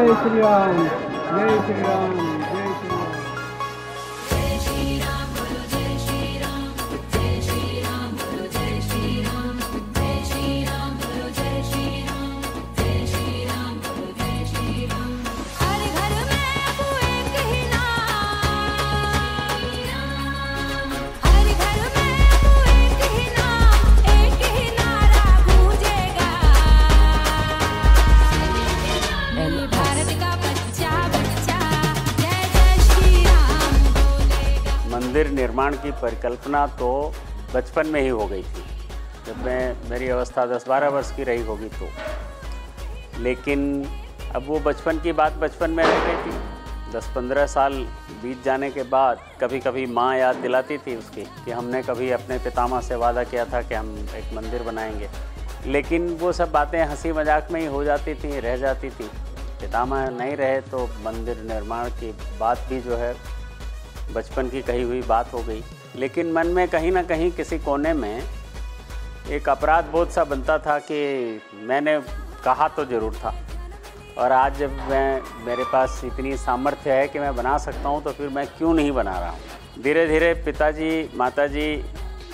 जय श्री राम, जय श्री राम, जय श्री राम। मंदिर निर्माण की परिकल्पना तो बचपन में ही हो गई थी, जब मेरी अवस्था 10-12 वर्ष की रही होगी तो। लेकिन अब वो बचपन की बात बचपन में रह गई थी। 10-15 साल बीत जाने के बाद कभी कभी माँ याद दिलाती थी उसकी कि हमने कभी अपने पितामह से वादा किया था कि हम एक मंदिर बनाएंगे। लेकिन वो सब बातें हंसी मजाक में ही हो जाती थी, रह जाती थी। पितामह नहीं रहे तो मंदिर निर्माण की बात भी जो है बचपन की कही हुई बात हो गई। लेकिन मन में कहीं ना कहीं किसी कोने में एक अपराध बोध सा बनता था कि मैंने कहा तो ज़रूर था, और आज जब मेरे पास इतनी सामर्थ्य है कि मैं बना सकता हूँ तो फिर मैं क्यों नहीं बना रहा हूँ। धीरे धीरे पिताजी माताजी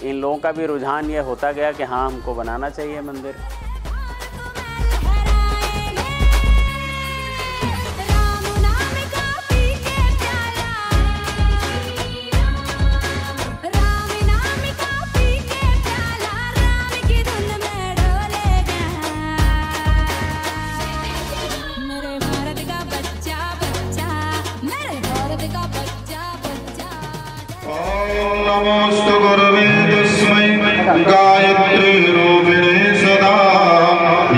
इन लोगों का भी रुझान ये होता गया कि हाँ हमको बनाना चाहिए मंदिर। नमोस्तु गुरवे तस्मै गायत्री रूपिणे सदा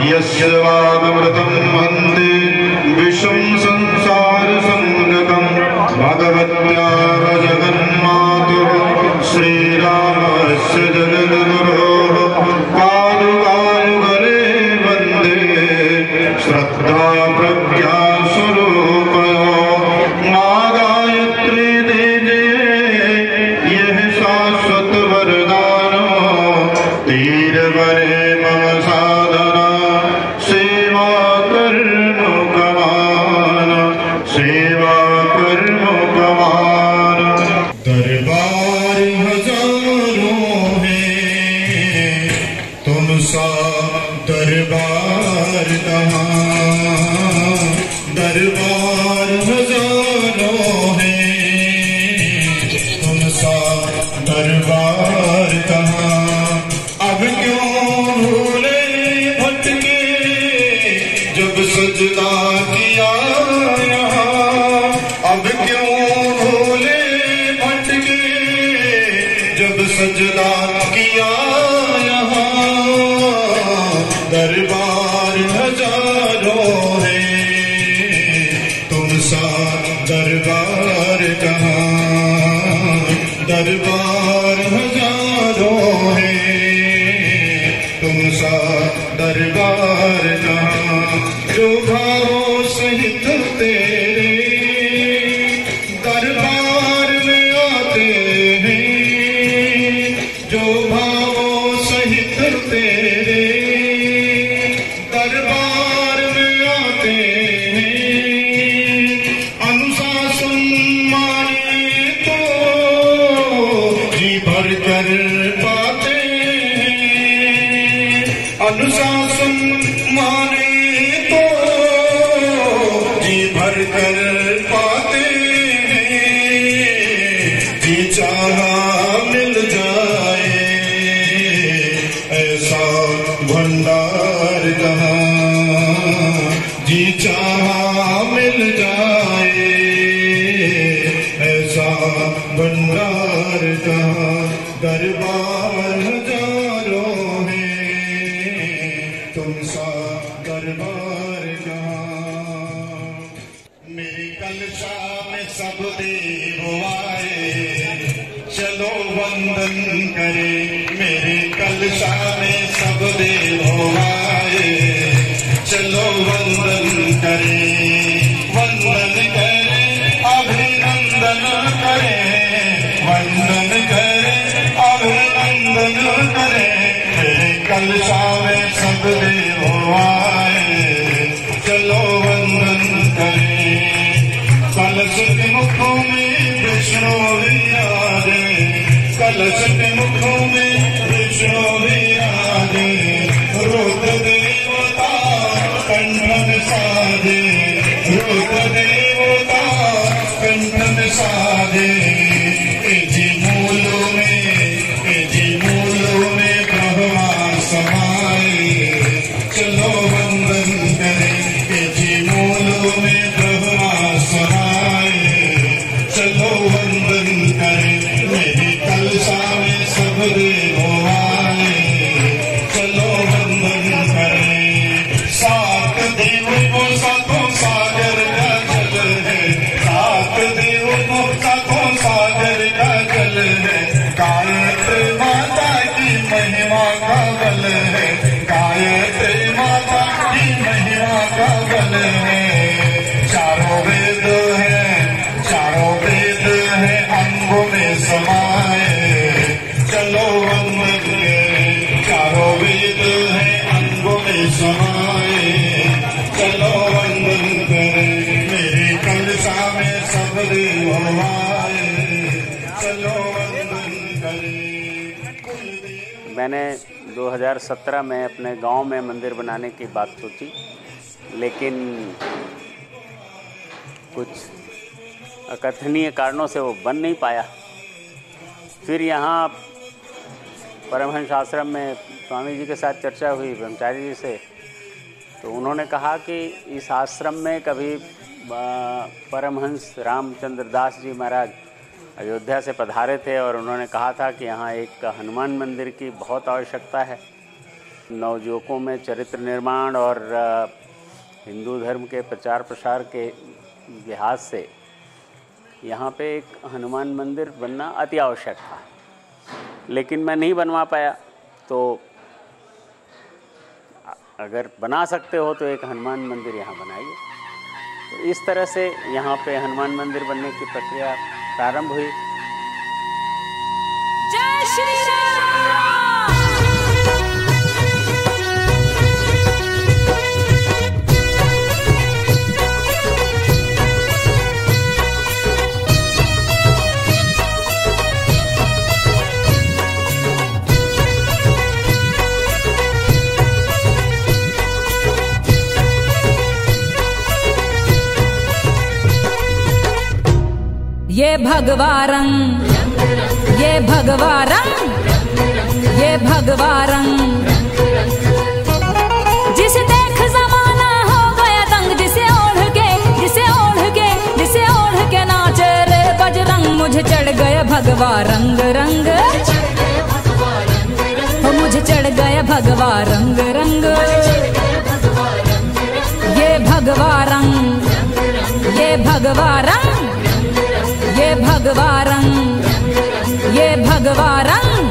यस्य वागमृतं वन्दे विश्वं संसार संगतं भगवत्या जगन्मातुः श्रीरामस्य जगद्गुरोः पादुकायुगले वन्दे श्रद्धा प्रज्ञा स्वरूपयो मा गायत्री वरे मम साधना सेवा कर्म गमान, सेवा कर्म गमान। दरबार हजारों है तुम सा दरबार कहाँ, दरबार हजारों है तुम सा दरबार कहाँ। अब क्यों भूले भटके जब सजदा किया यहाँ, अब क्यों भूले भटके जब सजदा किया यहाँ। दरबार हजारों है तुम सा दरबार कहाँ, दरबार हजारों है तुम सा दरबार कहाँ। जो भावों सहित तेरे दरबार में आते हैं, जो भावों सहित तेरे दरबार में आते हैं। अनुशासन माने तो जी भर कर पाते, अनुशासन माने तो जी भर कर पाते हैं। जी चाहा मिल जाए ऐसा भंडार कहाँ, जी चाहा मिल जाए ऐसा भंडार कहाँ। दरबार हजारों है तुम सा दरबार कहाँ। मेरी कलशा में सब देव आए चलो वंदन करे, मेरी कलशा में सब देव आए चलो वंदन करे। वंदन करे अभिनंदन करे, वंदन करे अभिनंदन करे। मेरे कलशा में सब देव आए चलो वंदन करे। दुखों में विष्णु विराजे, रुद्र देवता कंठन साजे, रुद्र देवता कंठन साजे। जी मूलों में ब्रह्मा समाए, चलो वंदन करें। जी मूलों में ब्रह्मा समाए, चलो वंदन करें। मेरी कलशा में सब देव आए, चलो वंदन करें। सात देवों को सातों सागर का जल है, सात देवों को सातों सागर का जल है। गायत्री माता की महिमा का बल है, गायत्री माता की महिमा का बल है। चारों वेद है, चारों वेद है अंगों में समाए, चलो वंदन करें। चारों वेद है अंगों में समाए, चलो वंदन करें। मेरी कलशा में सब देव आए, चलो वंदन करें। मैंने 2017 में अपने गांव में मंदिर बनाने की बात सोची, लेकिन कुछ अकथनीय कारणों से वो बन नहीं पाया। फिर यहाँ परमहंस आश्रम में स्वामी जी के साथ चर्चा हुई ब्रह्मचारी जी से, तो उन्होंने कहा कि इस आश्रम में कभी परमहंस रामचंद्र दास जी महाराज अयोध्या से पधारे थे और उन्होंने कहा था कि यहाँ एक हनुमान मंदिर की बहुत आवश्यकता है। नवयुवकों में चरित्र निर्माण और हिंदू धर्म के प्रचार प्रसार के लिहाज से यहाँ पे एक हनुमान मंदिर बनना अति आवश्यक था, लेकिन मैं नहीं बनवा पाया। तो अगर बना सकते हो तो एक हनुमान मंदिर यहाँ बनाइए। तो इस तरह से यहाँ पे हनुमान मंदिर बनने की प्रक्रिया प्रारंभ हुई। जय श्री राम। ये भगवा रंग, ये भगवा रंग, ये भगवा रंग, जिसे देख जमाना हो गया दंग, जिसे ओढ़ के नाचे रे बजरंग। मुझे चढ़ गया भगवा रंग रंग, मुझे चढ़ गया भगवा रंग रंग। ये भगवा रंग, ये भगवा रंग, ये भगवा रंग, ये भगवा रंग,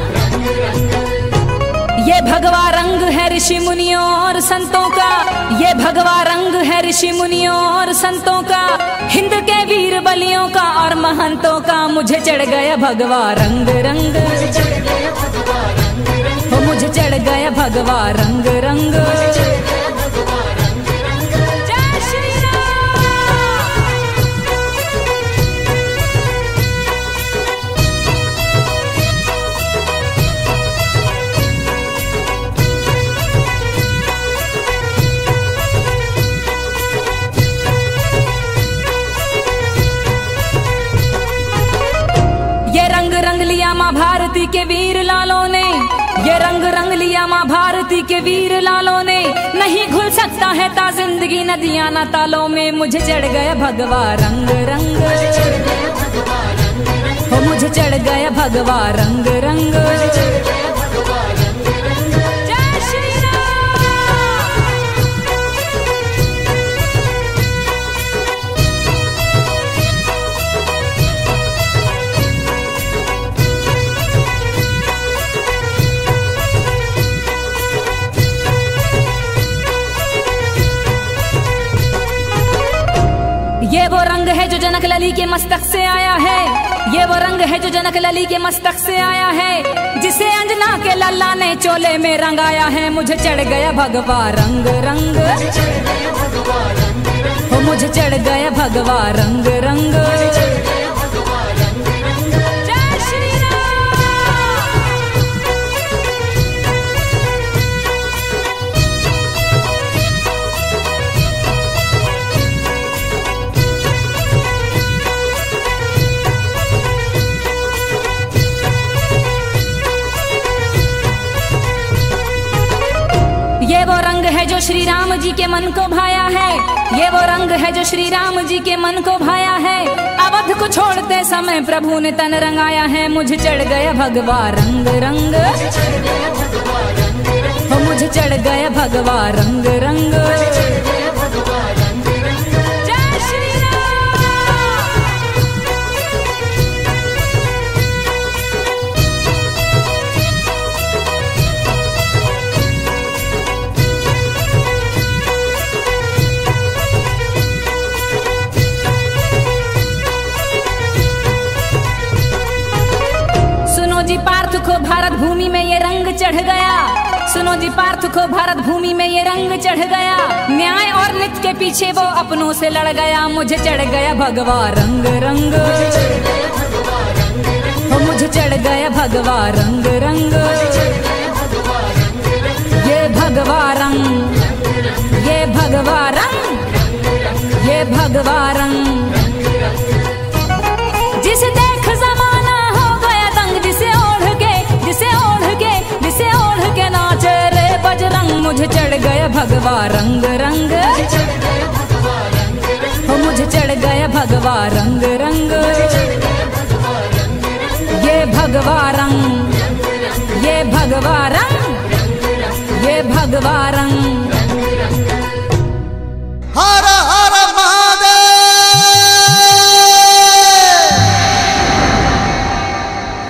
ये भगवा रंग है ऋषि मुनियों और संतों का, ये भगवा रंग है ऋषि मुनियों और संतों का, हिंद के वीर बलियों का और महंतों का। मुझे चढ़ गया भगवा रंग रंग, मुझे चढ़ गया भगवा रंग रंग। रंग लिया माँ भारती के वीर लालों ने, ये रंग रंग लिया माँ भारती के वीर लालों ने। नहीं घुल सकता है ता जिंदगी नदियाँ ना तालों में। मुझे चढ़ गया भगवा रंग रंग, मुझे चढ़ गया भगवा रंग रंग। जय श्री ये वो रंग है जो जनक लली के मस्तक से आया है, ये वो रंग है जो जनक लली के मस्तक से आया है, जिसे अंजना के लल्ला ने चोले में रंगाया है। मुझे चढ़ गया भगवा रंग रंग, मुझे चढ़ गया भगवा रंग रंग। जय श्री राम। जो श्री राम जी के मन को भाया है, ये वो रंग है जो श्री राम जी के मन को भाया है। अवध को छोड़ते समय प्रभु ने तन रंगाया है, मुझे चढ़ गया भगवा रंग रंग, मुझे चढ़ गया भगवा रंग रंग। जय श्री सुनो जी पार्थ को भारत भूमि में ये रंग चढ़ गया, सुनो जी पार्थ को भारत भूमि में ये रंग चढ़ गया। न्याय और नित्य के पीछे वो अपनों से लड़ गया, मुझे चढ़ गया भगवा रंग रंग, मुझे चढ़ गया भगवा रंग रंग। ये भगवा रंग, ये भगवा रंग, ये भगवा रंग, जिसे देख जमाना हो गया दंग, जिसे ओढ़ के, जिसे ओढ़ के, जिसे ओढ़ के नाचे रे बजरंग। मुझे चढ़ गया भगवा रंग रंग, मुझे चढ़ गया भगवा रंग रंग। ये भगवा रंग, ये भगवा रंग, ये भगवा रंग। हर हर महादेव,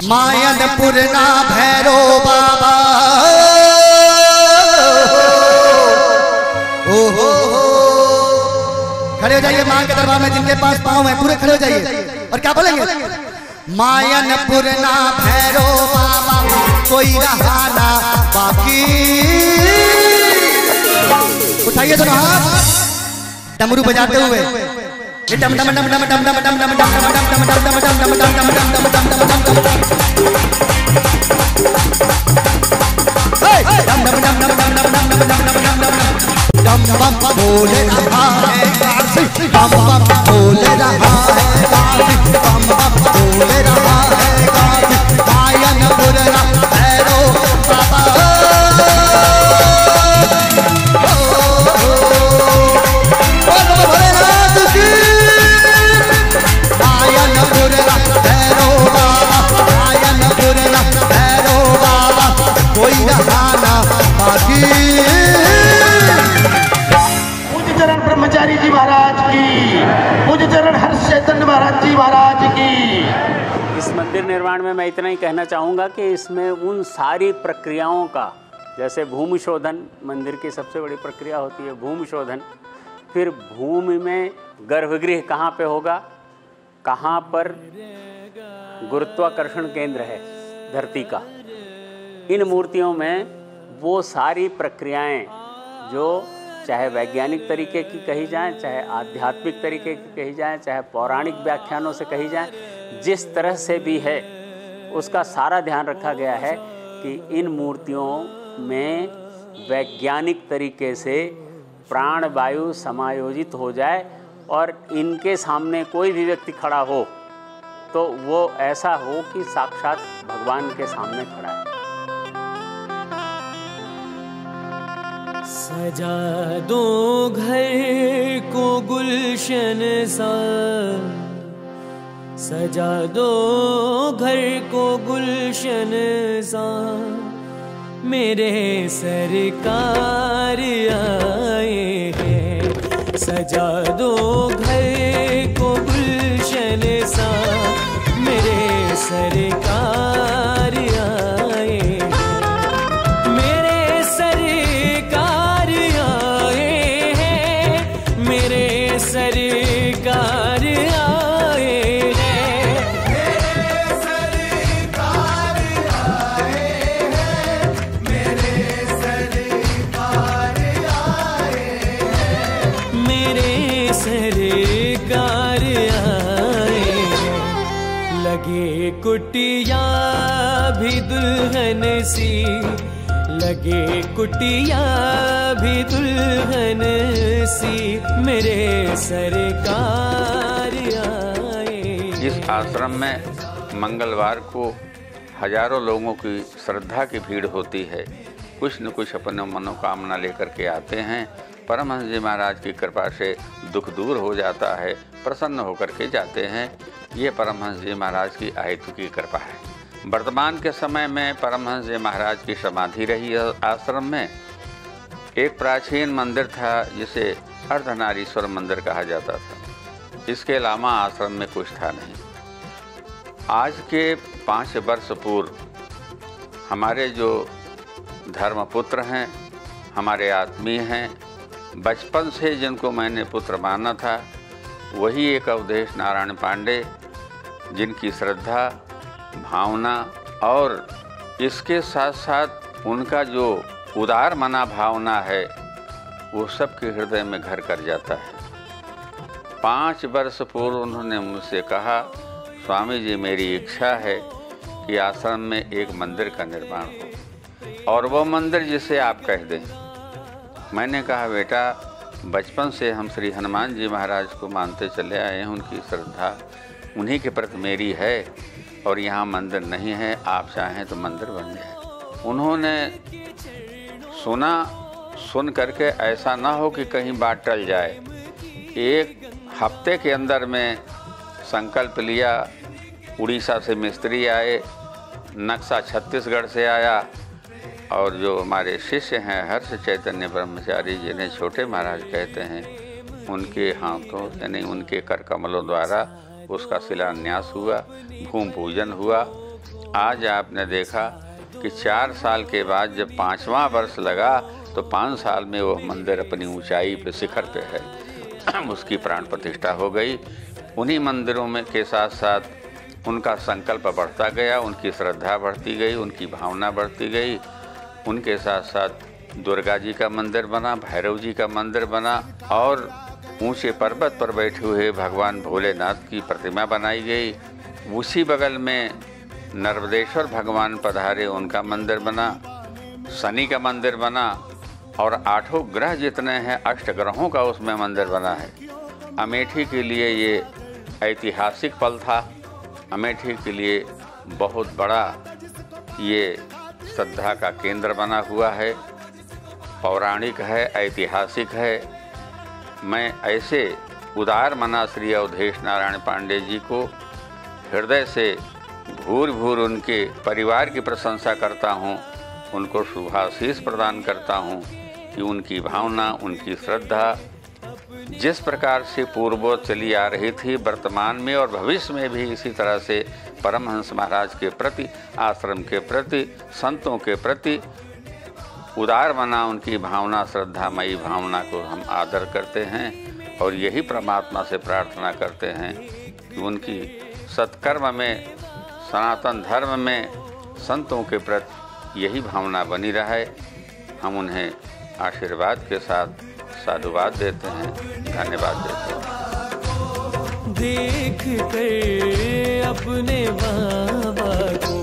मायनपुर ना भैरो बाबा, ओहो खड़े हो जाइए मां के दरबार में, जिनके पास पाँव है पूरे खड़े हो जाइए और क्या बोलेंगे? मायनपुर ना भैरो बाबा, कोई रहा ना बाकी। उठाइए दोनों हाथ डमरू बजाते हुए, डम डम डम डम डम डम डम डम डम डम डम डम डम डम डम डम डम डम बम बोल रहा है काशी, बम बम बोल रहा है काशी, बम बम बोल रहा है काशी। मायनपुर ना भैरो बाबा, मायनपुर ना भैरो बाबा, मायनपुर ना भैरो बाबा, कोई रहा ना बाकी। पूज्य चरण ब्रह्मचारी जी महाराज की, पूज्य चरण हर्ष चैतन्य महाराज जी महाराज की। इस मंदिर निर्माण में मैं इतना ही कहना चाहूँगा कि इसमें उन सारी प्रक्रियाओं का, जैसे भूमि शोधन, मंदिर की सबसे बड़ी प्रक्रिया होती है भूमि शोधन, फिर भूमि में गर्भगृह कहाँ पे होगा, कहाँ पर गुरुत्वाकर्षण केंद्र है धरती का, इन मूर्तियों में वो सारी प्रक्रियाएं जो चाहे वैज्ञानिक तरीके की कही जाएं, चाहे आध्यात्मिक तरीके की कही जाएं, चाहे पौराणिक व्याख्यानों से कही जाएं, जिस तरह से भी है उसका सारा ध्यान रखा गया है कि इन मूर्तियों में वैज्ञानिक तरीके से प्राण वायु समायोजित हो जाए और इनके सामने कोई भी व्यक्ति खड़ा हो तो वो ऐसा हो कि साक्षात भगवान के सामने खड़ा है। सजा दो घर को गुलशन सा, सजा दो घर को गुलशन सा, मेरे सरकार आए हैं। सजा दो घर को गुलशन सा, मेरे सरकार आए हैं। मेरे सरकार आए हैं, मेरे सरकार आए हैं। मेरे सरकार आए हैं, मेरे सरकार आए हैं। मेरे सरकार आए हैं। लगे कुटिया भी दुल्हन सी, लगे कुटिया भी दुल्हन सी, मेरे सरकार आए। जिस आश्रम में मंगलवार को हजारों लोगों की श्रद्धा की भीड़ होती है, कुछ न कुछ अपने मनोकामना लेकर के आते हैं। परमहंस जी महाराज की कृपा से दुख दूर हो जाता है, प्रसन्न होकर के जाते हैं। ये परमहंस जी महाराज की अहेतु की कृपा है। वर्तमान के समय में परमहंस जी महाराज की समाधि रही आश्रम में। एक प्राचीन मंदिर था जिसे अर्धनारीश्वर मंदिर कहा जाता था। इसके अलावा आश्रम में कुछ था नहीं। आज के 5 वर्ष पूर्व हमारे जो धर्मपुत्र हैं, हमारे आत्मीय हैं, बचपन से जिनको मैंने पुत्र माना था, वही एक अवधेश नारायण पांडे, जिनकी श्रद्धा, भावना और इसके साथ साथ उनका जो उदार मना भावना है, वो सबके हृदय में घर कर जाता है। 5 वर्ष पूर्व उन्होंने मुझसे कहा, स्वामी जी मेरी इच्छा है कि आश्रम में एक मंदिर का निर्माण हो और वो मंदिर जिसे आप कह दें। मैंने कहा बेटा, बचपन से हम श्री हनुमान जी महाराज को मानते चले आए हैं, उनकी श्रद्धा उन्हीं के प्रति मेरी है और यहाँ मंदिर नहीं है, आप चाहें तो मंदिर बन जाए। उन्होंने सुन करके ऐसा ना हो कि कहीं बात टल जाए। 1 हफ्ते के अंदर में संकल्प लिया। उड़ीसा से मिस्त्री आए, नक्शा छत्तीसगढ़ से आया और जो हमारे शिष्य हैं हर्ष चैतन्य ब्रह्मचारी जिन्हें छोटे महाराज कहते हैं, उनके हाथों यानी उनके कर कमलों द्वारा उसका शिलान्यास हुआ, भूमि पूजन हुआ। आज आपने देखा कि 4 साल के बाद जब 5वां वर्ष लगा तो 5 साल में वो मंदिर अपनी ऊंचाई पे शिखर पे है। उसकी प्राण प्रतिष्ठा हो गई। उन्हीं मंदिरों में के साथ साथ उनका संकल्प बढ़ता गया, उनकी श्रद्धा बढ़ती गई, उनकी भावना बढ़ती गई। उनके साथ साथ दुर्गा जी का मंदिर बना, भैरव जी का मंदिर बना और ऊंचे पर्वत पर बैठे हुए भगवान भोलेनाथ की प्रतिमा बनाई गई। उसी बगल में नर्मदेश्वर भगवान पधारे, उनका मंदिर बना। शनि का मंदिर बना और 8 ग्रह जितने हैं 8 ग्रहों का उसमें मंदिर बना है। अमेठी के लिए ये ऐतिहासिक पल था। अमेठी के लिए बहुत बड़ा ये श्रद्धा का केंद्र बना हुआ है, पौराणिक है, ऐतिहासिक है। मैं ऐसे उदार मना श्री अवधेश नारायण पांडे जी को हृदय से भूर भूर उनके परिवार की प्रशंसा करता हूँ, उनको शुभाशीष प्रदान करता हूँ कि उनकी भावना, उनकी श्रद्धा जिस प्रकार से पूर्वों चली आ रही थी, वर्तमान में और भविष्य में भी इसी तरह से परमहंस महाराज के प्रति, आश्रम के प्रति, संतों के प्रति उदार मना उनकी भावना, श्रद्धामयी भावना को हम आदर करते हैं और यही परमात्मा से प्रार्थना करते हैं कि उनकी सत्कर्म में, सनातन धर्म में, संतों के प्रति यही भावना बनी रहे। हम उन्हें आशीर्वाद के साथ साधुवाद देते हैं, धन्यवाद देते हैं। देख कर अपने बाबा को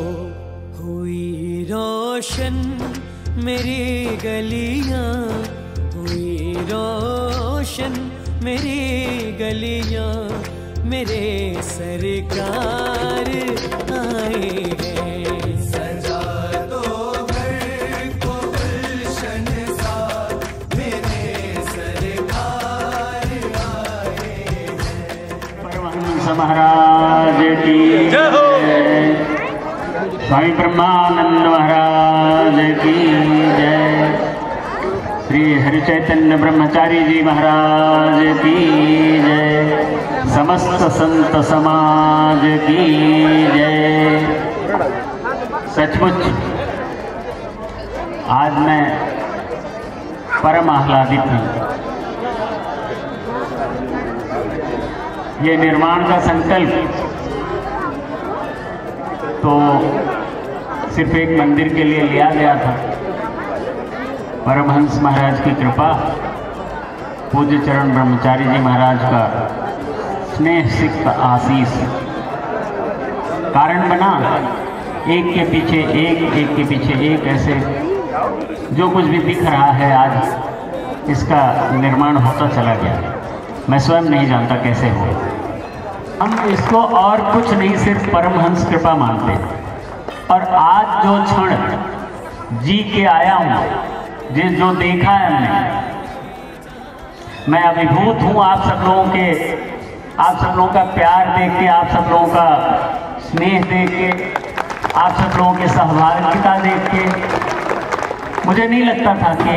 हुई रोशन मेरी गलियां, हुई रोशन मेरी गलियां, मेरे सरकार आए हैं। सजा दो घर को गुलशन सा, मेरे सरकार आए हैं। परमहंस महाराज की जय हो। स्वामी ब्रह्मानंद महाराज की जय। श्री हरिचैतन्य ब्रह्मचारी जी महाराज की जय। समस्त संत समाज की जय। सचमुच आज मैं परम आह्लादित हूँ। ये निर्माण का संकल्प तो सिर्फ एक मंदिर के लिए लिया गया था। परमहंस महाराज की कृपा, पूज्य चरण ब्रह्मचारी जी महाराज का स्नेह सिक्त आशीष कारण बना। एक के पीछे एक, एक के पीछे एक, ऐसे जो कुछ भी दिख रहा है आज, इसका निर्माण होता चला गया। मैं स्वयं नहीं जानता कैसे हो। हम इसको और कुछ नहीं, सिर्फ परमहंस कृपा मानते हैं। और आज जो क्षण जी के आया हूँ, जो देखा है हमने। मैं अभिभूत हूँ आप सब लोगों का प्यार देख के, आप सब लोगों का स्नेह देख के, आप सब लोगों की सहभागिता देख के। मुझे नहीं लगता था कि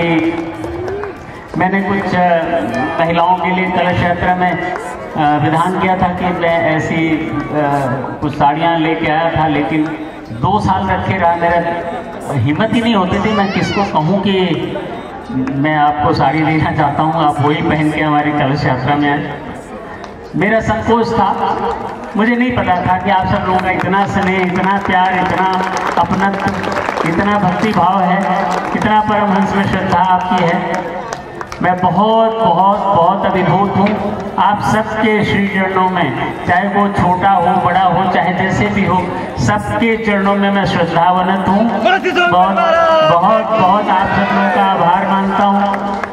मैंने कुछ महिलाओं के लिए कलश यात्रा में विधान किया था कि मैं ऐसी कुछ साड़ियाँ लेके आया था, लेकिन 2 साल रखे रहा। मेरा हिम्मत ही नहीं होती थी मैं किसको कहूँ कि मैं आपको साड़ी देना चाहता हूँ, आप वही पहन के हमारी कलश यात्रा में आए। मेरा संकोच था, मुझे नहीं पता था कि आप सब लोगों का इतना स्नेह, इतना प्यार, इतना अपनत्व, इतना भक्ति भाव है, इतना परमहंस में श्रद्धा आपकी है। मैं बहुत बहुत बहुत अभिभूत हूँ आप सबके श्री चरणों में, चाहे वो छोटा हो बड़ा हो चाहे जैसे भी हो, सबके चरणों में मैं श्रद्धावनत हूँ। बहुत बहुत बहुत आप सब लोगों का आभार मानता हूँ।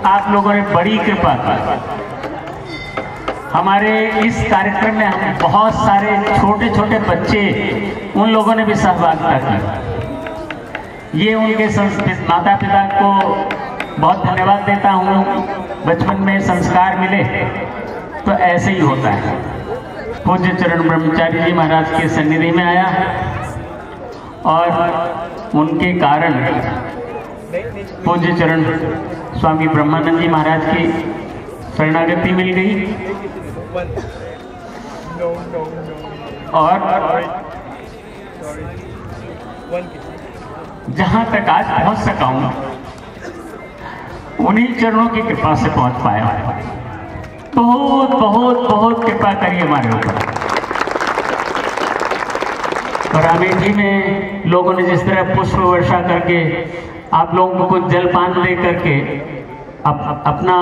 आप लोगों ने बड़ी कृपा की। हमारे इस कार्यक्रम में हम बहुत सारे छोटे छोटे बच्चे, उन लोगों ने भी सहभागिता की। ये उनके माता पिता को बहुत धन्यवाद देता हूँ। बचपन में संस्कार मिले तो ऐसे ही होता है। पूज्य चरण ब्रह्मचारी जी महाराज के सन्निधि में आया और उनके कारण पूज्य चरण स्वामी ब्रह्मानंद जी महाराज की शरणागति मिल गई। और जहां तक आज पहुंच सका हूं उन्हीं चरणों की कृपा से पहुंच पाया। बहुत बहुत बहुत कृपा करिए हमारे ऊपर। और अमेठी में लोगों ने जिस तरह पुष्प वर्षा करके आप लोगों को कुछ जलपान दे करके अपना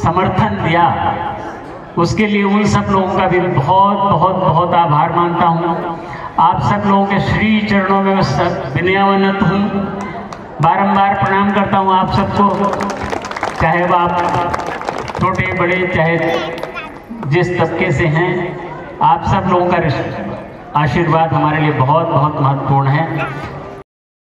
समर्थन दिया, उसके लिए उन सब लोगों का भी बहुत बहुत बहुत आभार मानता हूँ। आप सब लोगों के श्री चरणों में विनयावनत हूँ, बारंबार प्रणाम करता हूँ आप सबको, चाहे वो आप छोटे बड़े चाहे जिस तबके से हैं। आप सब लोगों का आशीर्वाद हमारे लिए बहुत बहुत महत्वपूर्ण है।